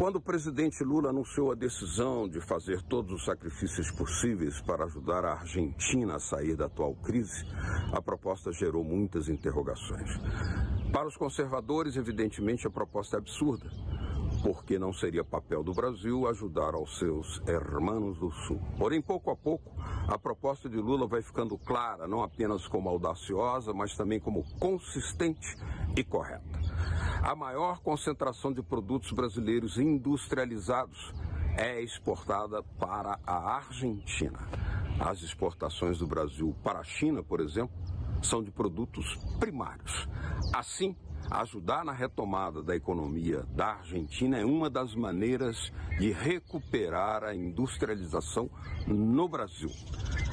Quando o presidente Lula anunciou a decisão de fazer todos os sacrifícios possíveis para ajudar a Argentina a sair da atual crise, a proposta gerou muitas interrogações. Para os conservadores, evidentemente, a proposta é absurda, porque não seria papel do Brasil ajudar aos seus hermanos do Sul. Porém, pouco a pouco, a proposta de Lula vai ficando clara, não apenas como audaciosa, mas também como consistente e correta. A maior concentração de produtos brasileiros industrializados é exportada para a Argentina. As exportações do Brasil para a China, por exemplo, são de produtos primários. Assim, ajudar na retomada da economia da Argentina é uma das maneiras de recuperar a industrialização no Brasil.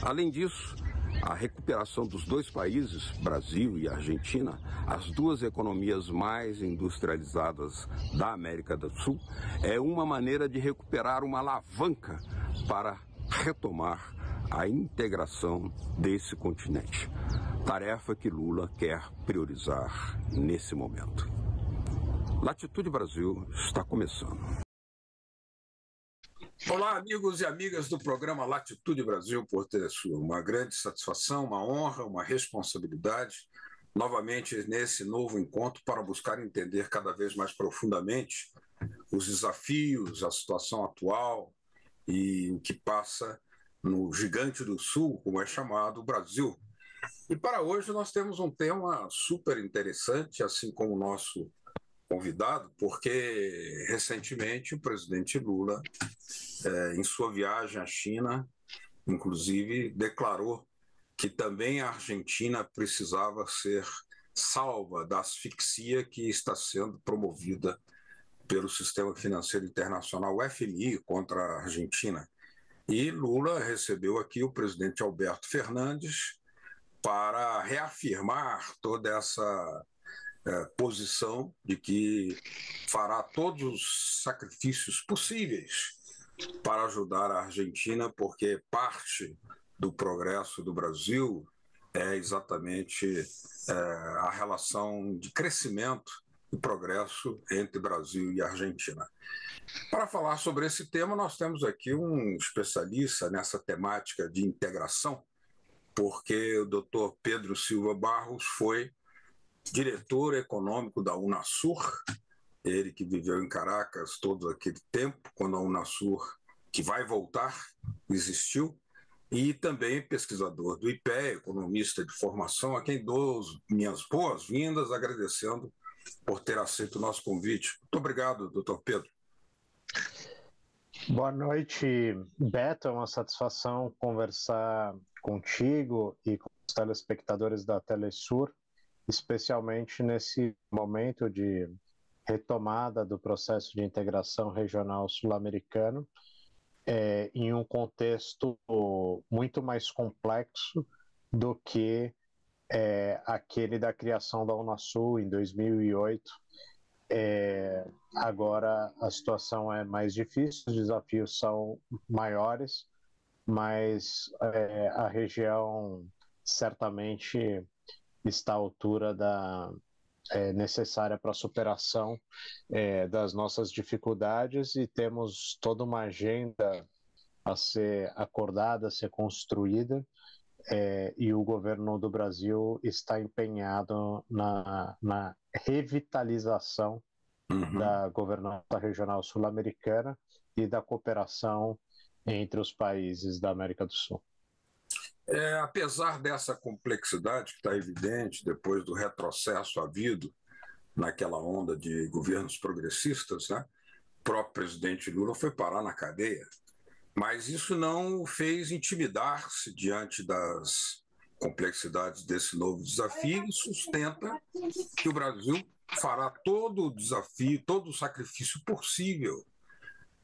Além disso, a recuperação dos dois países, Brasil e Argentina, as duas economias mais industrializadas da América do Sul, é uma maneira de recuperar uma alavanca para retomar a integração desse continente. Tarefa que Lula quer priorizar nesse momento. Latitude Brasil está começando. Olá, amigos e amigas do programa Latitude Brasil por Telesur. Uma grande satisfação, uma honra, uma responsabilidade, novamente nesse novo encontro para buscar entender cada vez mais profundamente os desafios, a situação atual e o que passa no gigante do Sul, como é chamado, o Brasil. E para hoje nós temos um tema super interessante, assim como o nosso convidado, porque recentemente o presidente Lula, em sua viagem à China, inclusive, declarou que também a Argentina precisava ser salva da asfixia que está sendo promovida pelo Sistema Financeiro Internacional, o FMI, contra a Argentina. E Lula recebeu aqui o presidente Alberto Fernandes para reafirmar toda essa posição de que fará todos os sacrifícios possíveis para ajudar a Argentina, porque parte do progresso do Brasil é exatamente a relação de crescimento e progresso entre Brasil e Argentina. Para falar sobre esse tema, nós temos aqui um especialista nessa temática de integração, porque o Dr. Pedro Silva Barros foi diretor econômico da Unasur, ele que viveu em Caracas todo aquele tempo, quando a Unasur, que vai voltar, existiu, e também pesquisador do IPEA, economista de formação, a quem dou minhas boas-vindas, agradecendo por ter aceito o nosso convite. Muito obrigado, doutor Pedro. Boa noite, Beto. É uma satisfação conversar contigo e com os telespectadores da Telesur, especialmente nesse momento de retomada do processo de integração regional sul-americano, em um contexto muito mais complexo do que aquele da criação da Unasul em 2008. Agora a situação é mais difícil, os desafios são maiores, mas a região certamente está à altura necessária para a superação das nossas dificuldades, e temos toda uma agenda a ser acordada, a ser construída, e o governo do Brasil está empenhado na revitalização da governança regional sul-americana e da cooperação entre os países da América do Sul. Apesar dessa complexidade que está evidente depois do retrocesso havido naquela onda de governos progressistas, né, o próprio presidente Lula foi parar na cadeia, mas isso não o fez intimidar-se diante das complexidades desse novo desafio e sustenta que o Brasil fará todo o desafio, todo o sacrifício possível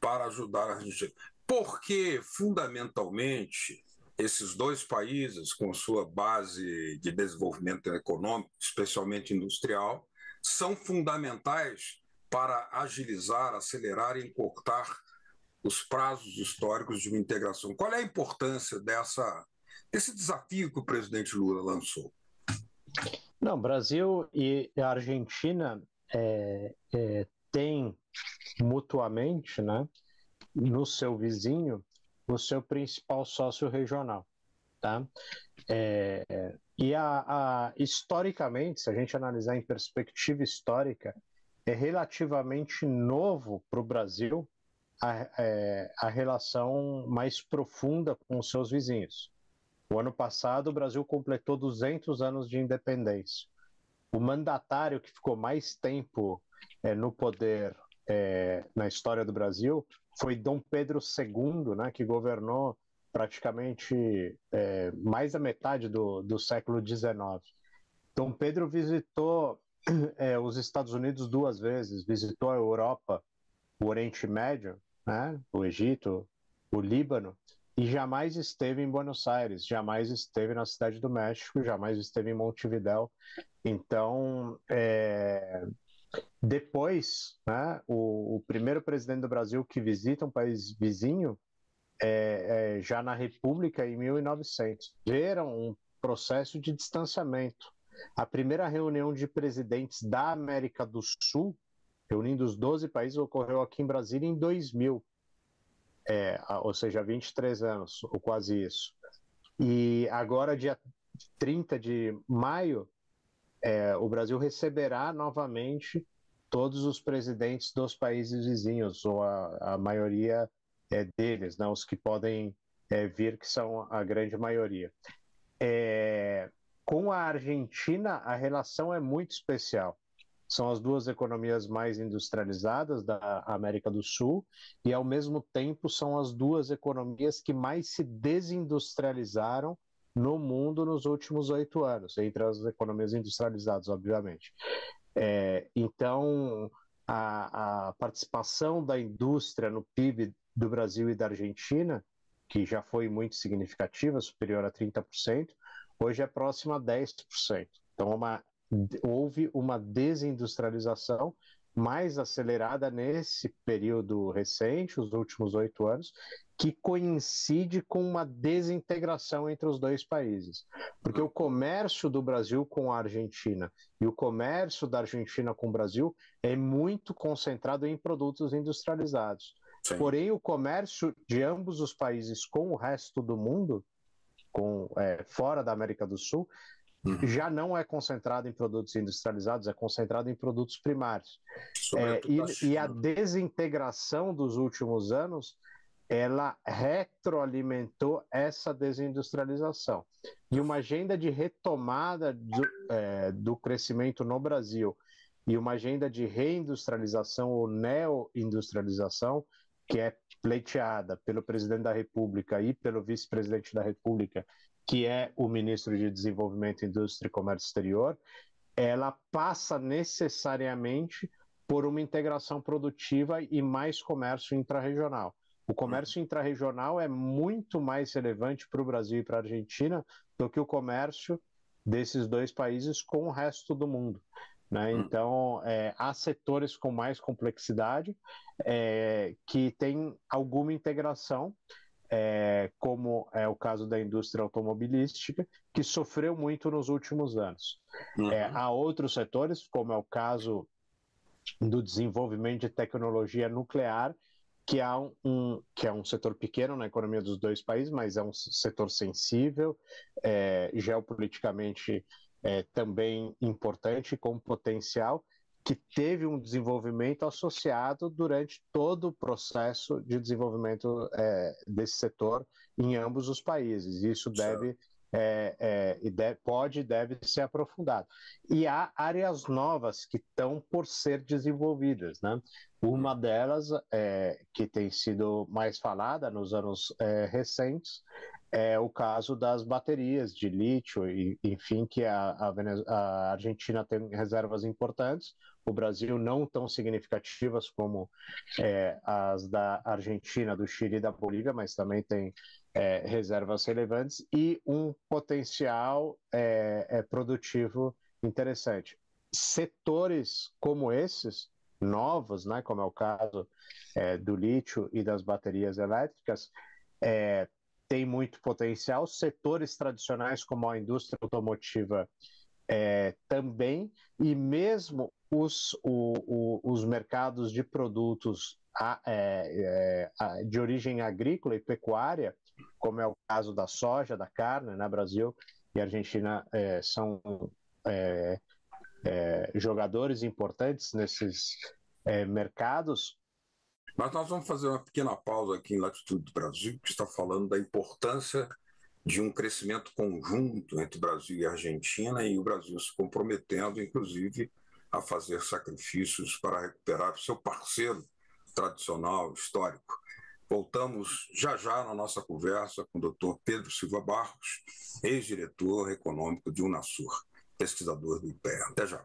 para ajudar a Argentina. Porque, fundamentalmente, esses dois países, com sua base de desenvolvimento econômico, especialmente industrial, são fundamentais para agilizar, acelerar e encurtar os prazos históricos de uma integração. Qual é a importância desse desafio que o presidente Lula lançou? Não, Brasil e a Argentina têm mutuamente, né, no seu vizinho, o seu principal sócio regional, tá? Historicamente, se a gente analisar em perspectiva histórica, é relativamente novo para o Brasil a relação mais profunda com os seus vizinhos. O ano passado, o Brasil completou 200 anos de independência. O mandatário que ficou mais tempo no poder na história do Brasil foi Dom Pedro II, né, que governou praticamente mais da metade do século XIX. Dom Pedro visitou os Estados Unidos 2 vezes, visitou a Europa, o Oriente Médio, né, o Egito, o Líbano, e jamais esteve em Buenos Aires, jamais esteve na Cidade do México, jamais esteve em Montevidéu. Então, depois, né, o primeiro presidente do Brasil que visita um país vizinho, já na República, em 1900, viram um processo de distanciamento. A primeira reunião de presidentes da América do Sul, reunindo os 12 países, ocorreu aqui em Brasília em 2000, ou seja, 23 anos, ou quase isso. E agora, dia 30 de maio, o Brasil receberá novamente todos os presidentes dos países vizinhos, ou a maioria deles, né, os que podem vir, que são a grande maioria. Com a Argentina, a relação é muito especial. São as duas economias mais industrializadas da América do Sul e, ao mesmo tempo, são as duas economias que mais se desindustrializaram no mundo nos últimos 8 anos, entre as economias industrializadas, obviamente. Então, a participação da indústria no PIB do Brasil e da Argentina, que já foi muito significativa, superior a 30%, hoje é próxima a 10%. Então, houve uma desindustrialização mais acelerada nesse período recente, os últimos 8 anos, que coincide com uma desintegração entre os dois países. Porque o comércio do Brasil com a Argentina e o comércio da Argentina com o Brasil é muito concentrado em produtos industrializados. Sim. Porém, o comércio de ambos os países com o resto do mundo, fora da América do Sul, já não é concentrado em produtos industrializados, é concentrado em produtos primários. E a desintegração dos últimos anos, ela retroalimentou essa desindustrialização. E uma agenda de retomada do crescimento no Brasil e uma agenda de reindustrialização ou neoindustrialização, que é pleiteada pelo presidente da República e pelo vice-presidente da República, que é o ministro de Desenvolvimento, Indústria e Comércio Exterior, ela passa necessariamente por uma integração produtiva e mais comércio intrarregional. O comércio intrarregional é muito mais relevante para o Brasil e para a Argentina do que o comércio desses dois países com o resto do mundo, né? Então, há setores com mais complexidade que têm alguma integração, como é o caso da indústria automobilística, que sofreu muito nos últimos anos. Há outros setores, como é o caso do desenvolvimento de tecnologia nuclear, que é um setor pequeno na economia dos dois países, mas é um setor sensível, geopoliticamente também importante, com potencial, que teve um desenvolvimento associado durante todo o processo de desenvolvimento desse setor em ambos os países. Isso deve ser aprofundado. E há áreas novas que estão por ser desenvolvidas, né? Uma delas, que tem sido mais falada nos anos recentes, é o caso das baterias de lítio, enfim, que a Argentina tem reservas importantes, o Brasil não tão significativas como as da Argentina, do Chile e da Bolívia, mas também tem reservas relevantes e um potencial produtivo interessante. Setores como esses, novos, né, como é o caso do lítio e das baterias elétricas, tem muito potencial. Setores tradicionais como a indústria automotiva também, e mesmo os mercados de produtos de origem agrícola e pecuária, como é o caso da soja, da carne, né? Brasil e Argentina são jogadores importantes nesses mercados. Mas nós vamos fazer uma pequena pausa aqui em Latitude do Brasil, que está falando da importância de um crescimento conjunto entre Brasil e Argentina, e o Brasil se comprometendo, inclusive, a fazer sacrifícios para recuperar o seu parceiro tradicional, histórico. Voltamos já já na nossa conversa com o Dr. Pedro Silva Barros, ex-diretor econômico de Unasur, pesquisador do IPEA. Até já.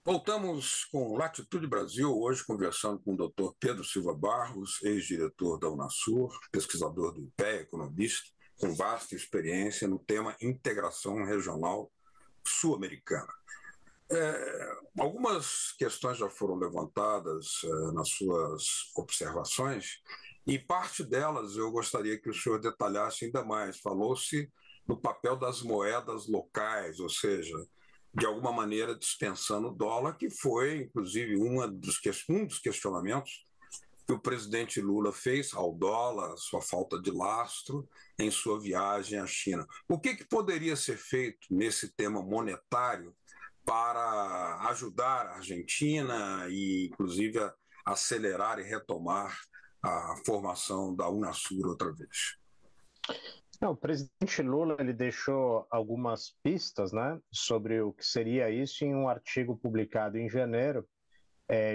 Voltamos com Latitude Brasil, hoje conversando com o Dr. Pedro Silva Barros, ex-diretor da Unasur, pesquisador do IPEA, economista, com vasta experiência no tema integração regional sul-americana. Algumas questões já foram levantadas nas suas observações, e parte delas eu gostaria que o senhor detalhasse ainda mais. Falou-se no papel das moedas locais, ou seja, de alguma maneira dispensando o dólar, que foi, inclusive, um dos questionamentos que o presidente Lula fez ao dólar, sua falta de lastro, em sua viagem à China. O que poderia ser feito nesse tema monetário para ajudar a Argentina e, inclusive, a acelerar e retomar a formação da Unasur outra vez? O presidente Lula ele deixou algumas pistas, né, sobre o que seria isso em um artigo publicado em janeiro,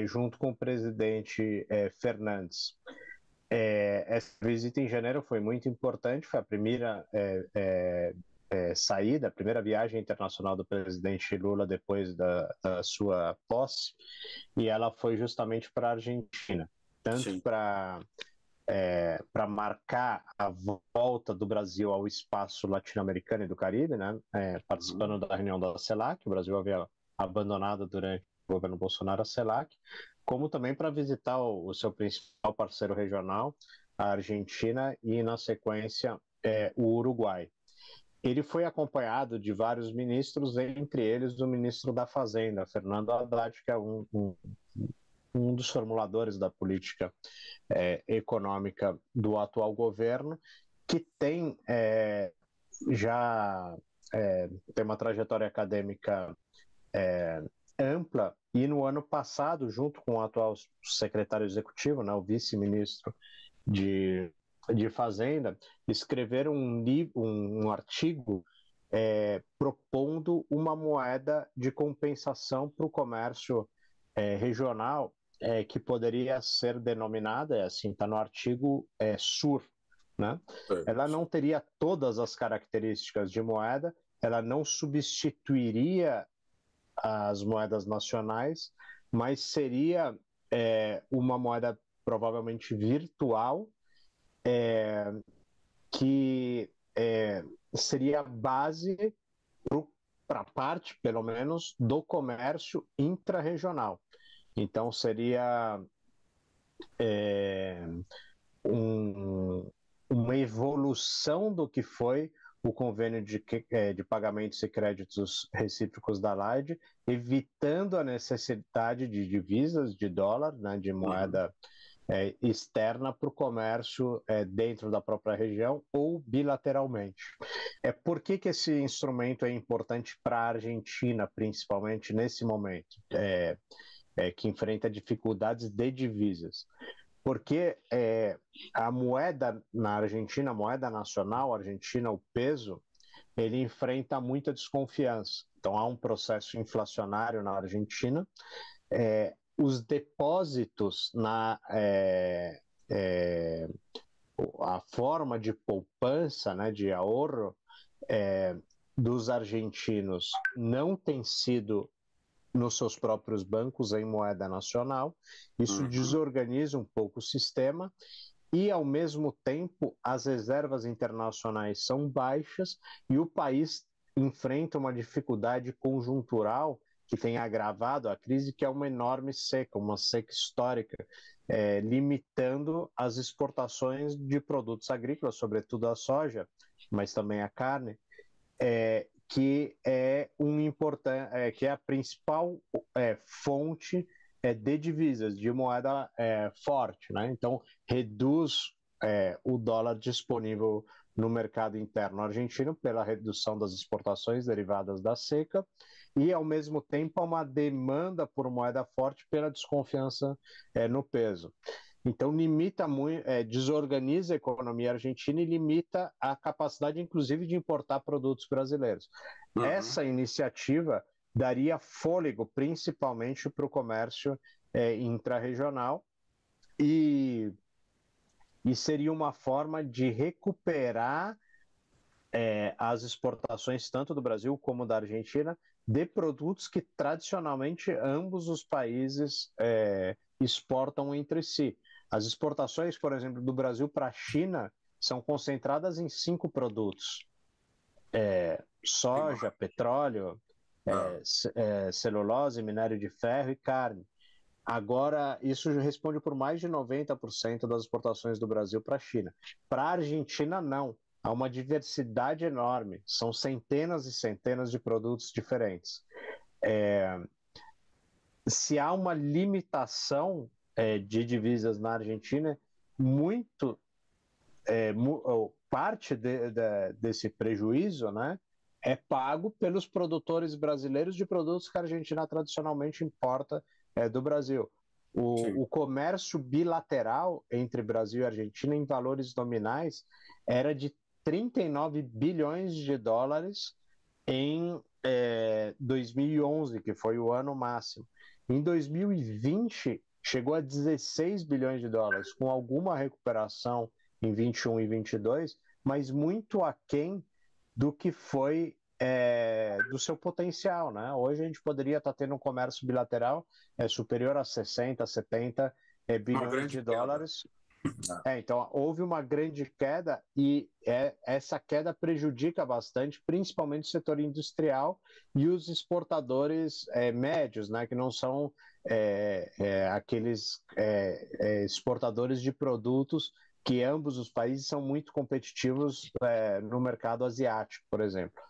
junto com o presidente Fernandes. Essa visita em janeiro foi muito importante, foi a primeira saída, a primeira viagem internacional do presidente Lula depois da sua posse, e ela foi justamente para a Argentina, tanto para marcar a volta do Brasil ao espaço latino-americano e do Caribe, né? Participando da reunião da CELAC, o Brasil havia abandonado durante o governo Bolsonaro a CELAC, como também para visitar o seu principal parceiro regional, a Argentina, e na sequência o Uruguai. Ele foi acompanhado de vários ministros, entre eles o ministro da Fazenda, Fernando Haddad, que é um dos formuladores da política econômica do atual governo, que tem tem uma trajetória acadêmica ampla, e no ano passado, junto com o atual secretário executivo, né, o vice-ministro de Fazenda, escreveram um artigo propondo uma moeda de compensação para o comércio regional, que poderia ser denominada, assim, está no artigo SUR, né? Ela não teria todas as características de moeda, ela não substituiria as moedas nacionais, mas seria uma moeda provavelmente virtual, que seria a base para parte, pelo menos, do comércio intrarregional. Então, seria uma evolução do que foi o convênio de pagamentos e créditos recíprocos da LAID, evitando a necessidade de divisas, de dólar, né, de moeda externa para o comércio dentro da própria região ou bilateralmente. Por que esse instrumento é importante para a Argentina, principalmente nesse momento, que enfrenta dificuldades de divisas? porque a moeda na Argentina, a moeda nacional argentina, o peso, ele enfrenta muita desconfiança. Então, há um processo inflacionário na Argentina. Os depósitos a forma de poupança, né, de ahorro dos argentinos não tem sido nos seus próprios bancos em moeda nacional. Isso desorganiza um pouco o sistema e, ao mesmo tempo, as reservas internacionais são baixas e o país enfrenta uma dificuldade conjuntural que tem agravado a crise, que é uma enorme seca, uma seca histórica, limitando as exportações de produtos agrícolas, sobretudo a soja, mas também a carne, que é que é a principal fonte de divisas, de moeda forte, né? Então, reduz o dólar disponível no mercado interno argentino pela redução das exportações derivadas da seca e, ao mesmo tempo, há uma demanda por moeda forte pela desconfiança no peso. Então, limita muito, desorganiza a economia argentina e limita a capacidade, inclusive, de importar produtos brasileiros. Essa iniciativa daria fôlego, principalmente, para o comércio intrarregional e seria uma forma de recuperar as exportações, tanto do Brasil como da Argentina, de produtos que, tradicionalmente, ambos os países exportam entre si. As exportações, por exemplo, do Brasil para a China são concentradas em 5 produtos: soja, petróleo, celulose, minério de ferro e carne. Agora, isso responde por mais de 90% das exportações do Brasil para a China. Para a Argentina, não. Há uma diversidade enorme. São centenas e centenas de produtos diferentes. Se há uma limitação de divisas na Argentina, parte desse prejuízo, né, é pago pelos produtores brasileiros de produtos que a Argentina tradicionalmente importa do Brasil. O comércio bilateral entre Brasil e Argentina, em valores nominais, era de 39 bilhões de dólares em 2011, que foi o ano máximo. Em 2020, chegou a 16 bilhões de dólares, com alguma recuperação em 21 e 22, mas muito aquém do que foi do seu potencial, né? Hoje a gente poderia estar tendo um comércio bilateral superior a 60, 70 bilhões de dólares. Então, houve uma grande queda e essa queda prejudica bastante, principalmente o setor industrial e os exportadores médios, né, que não são aqueles exportadores de produtos que ambos os países são muito competitivos no mercado asiático, por exemplo.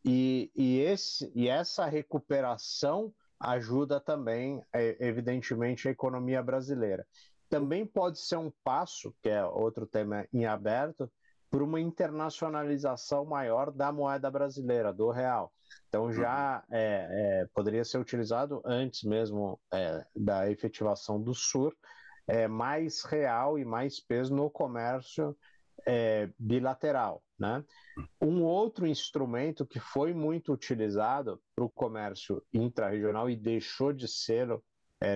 E essa recuperação ajuda também, evidentemente, a economia brasileira. Também pode ser um passo, que é outro tema em aberto, para uma internacionalização maior da moeda brasileira, do real. Então já poderia ser utilizado antes mesmo da efetivação do SUR, mais real e mais peso no comércio bilateral, né? Um outro instrumento que foi muito utilizado para o comércio intrarregional e deixou de ser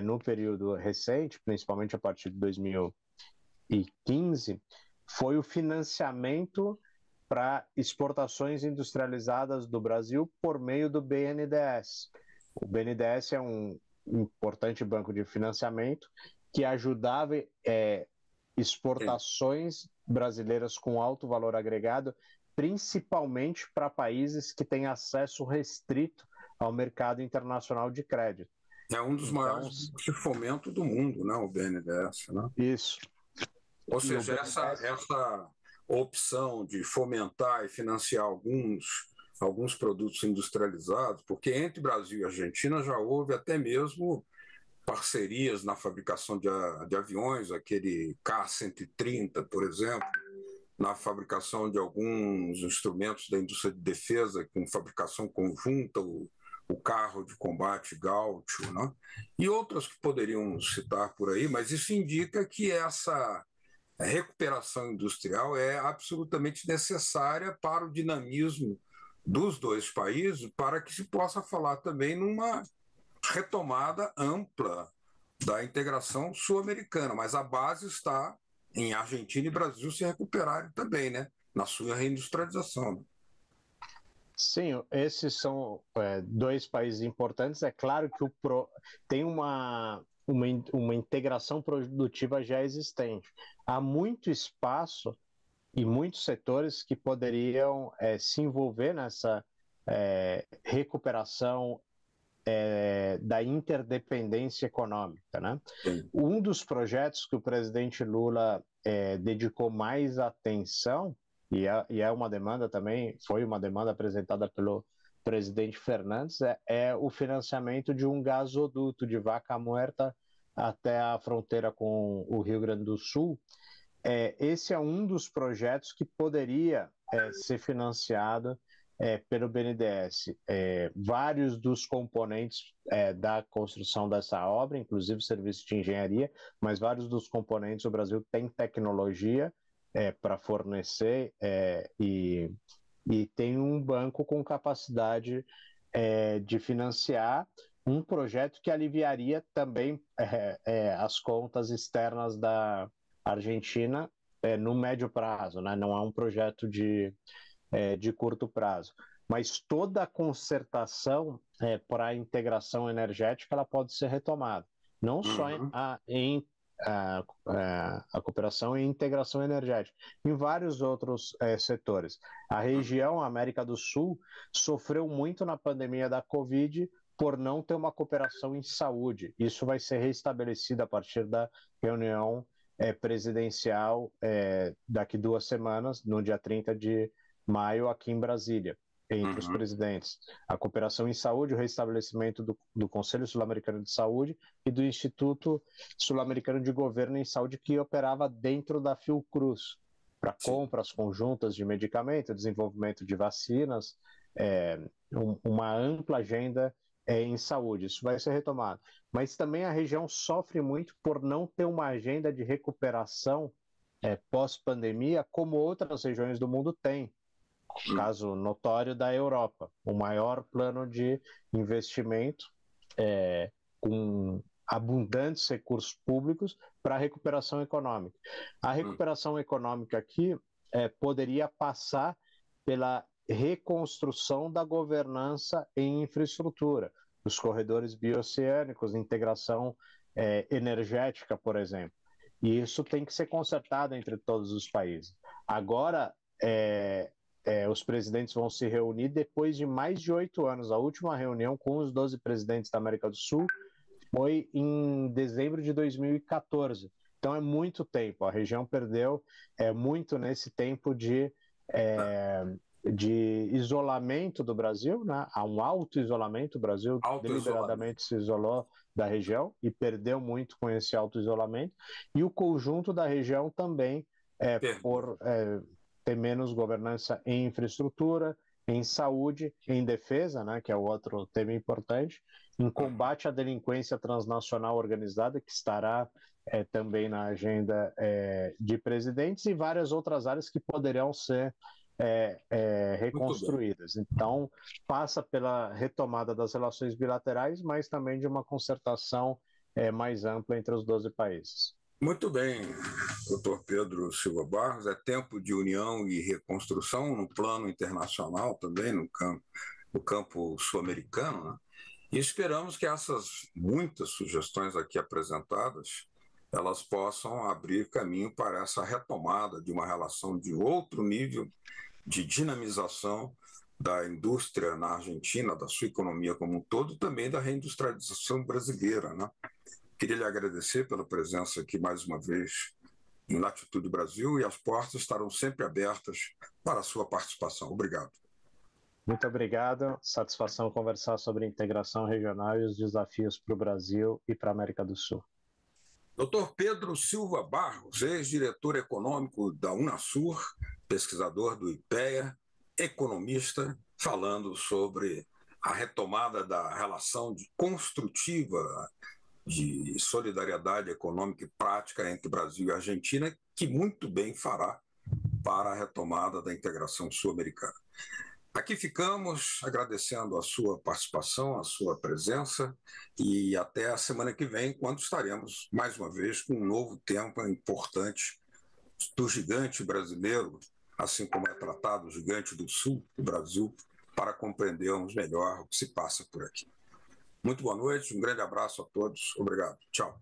no período recente, principalmente a partir de 2015, foi o financiamento para exportações industrializadas do Brasil por meio do BNDES. O BNDES é um importante banco de financiamento que ajudava exportações brasileiras com alto valor agregado, principalmente para países que têm acesso restrito ao mercado internacional de crédito. É um dos maiores de fomento do mundo, né, o BNDES, né? Isso. Ou seja, essa opção de fomentar e financiar alguns produtos industrializados, porque entre Brasil e Argentina já houve até mesmo parcerias na fabricação de aviões, aquele K-130, por exemplo, na fabricação de alguns instrumentos da indústria de defesa, com fabricação conjunta, o o carro de combate Gaúcho, né? E outras que poderiam citar por aí, mas isso indica que essa recuperação industrial é absolutamente necessária para o dinamismo dos dois países, para que se possa falar também numa retomada ampla da integração sul-americana, mas a base está em Argentina e Brasil se recuperarem também, né? Na sua reindustrialização. Sim, esses são dois países importantes. É claro que tem uma integração produtiva já existente. Há muito espaço e muitos setores que poderiam se envolver nessa recuperação da interdependência econômica, né? Sim. Um dos projetos que o presidente Lula dedicou mais atenção, e é uma demanda também, foi uma demanda apresentada pelo presidente Fernandes, é o financiamento de um gasoduto de Vaca Muerta até a fronteira com o Rio Grande do Sul. Esse é um dos projetos que poderia ser financiado pelo BNDES. Vários dos componentes da construção dessa obra, inclusive serviço de engenharia, mas vários dos componentes o Brasil tem tecnologia para fornecer e tem um banco com capacidade de financiar um projeto que aliviaria também as contas externas da Argentina no médio prazo, né? Não é um projeto de curto prazo. Mas toda a concertação para a integração energética ela pode ser retomada, não só a cooperação e integração energética, em vários outros setores. A região, a América do Sul, sofreu muito na pandemia da Covid por não ter uma cooperação em saúde. Isso vai ser restabelecido a partir da reunião presidencial daqui 2 semanas, no dia 30 de maio, aqui em Brasília, entre os presidentes. A cooperação em saúde, o restabelecimento do Conselho Sul-Americano de Saúde e do Instituto Sul-Americano de Governo em Saúde, que operava dentro da Fiocruz, para compras conjuntas de medicamentos, desenvolvimento de vacinas, uma ampla agenda em saúde. Isso vai ser retomado. Mas também a região sofre muito por não ter uma agenda de recuperação pós-pandemia, como outras regiões do mundo têm. Caso notório da Europa, o maior plano de investimento com abundantes recursos públicos para a recuperação econômica. A recuperação econômica aqui poderia passar pela reconstrução da governança em infraestrutura, os corredores bioceânicos, integração energética, por exemplo. E isso tem que ser consertado entre todos os países. Agora, os presidentes vão se reunir depois de mais de 8 anos. A última reunião com os 12 presidentes da América do Sul foi em dezembro de 2014. Então é muito tempo. A região perdeu muito nesse tempo de isolamento do Brasil, né? Há um auto-isolamento. O Brasil deliberadamente se isolou da região e perdeu muito com esse auto-isolamento. E o conjunto da região também por ter menos governança em infraestrutura, em saúde, em defesa, né, que é o outro tema importante, em combate à delinquência transnacional organizada, que estará também na agenda de presidentes, e várias outras áreas que poderão ser reconstruídas. Então, passa pela retomada das relações bilaterais, mas também de uma concertação mais ampla entre os 12 países. Muito bem, doutor Pedro Silva Barros. É tempo de união e reconstrução no plano internacional também, no campo sul-americano, né? E esperamos que essas muitas sugestões aqui apresentadas, elas possam abrir caminho para essa retomada de uma relação de outro nível de dinamização da indústria na Argentina, da sua economia como um todo, e também da reindustrialização brasileira, né? Queria lhe agradecer pela presença aqui mais uma vez em Latitude Brasil, e as portas estarão sempre abertas para a sua participação. Obrigado. Muito obrigado. Satisfação conversar sobre integração regional e os desafios para o Brasil e para a América do Sul. Dr. Pedro Silva Barros, ex-diretor econômico da Unasur, pesquisador do IPEA, economista, falando sobre a retomada da relação construtiva de solidariedade econômica e prática entre Brasil e Argentina, que muito bem fará para a retomada da integração sul-americana. Aqui ficamos agradecendo a sua participação, a sua presença, e até a semana que vem, quando estaremos, mais uma vez, com um novo tema importante do gigante brasileiro, assim como é tratado o gigante do sul do Brasil, para compreendermos melhor o que se passa por aqui. Muito boa noite, um grande abraço a todos. Obrigado. Tchau.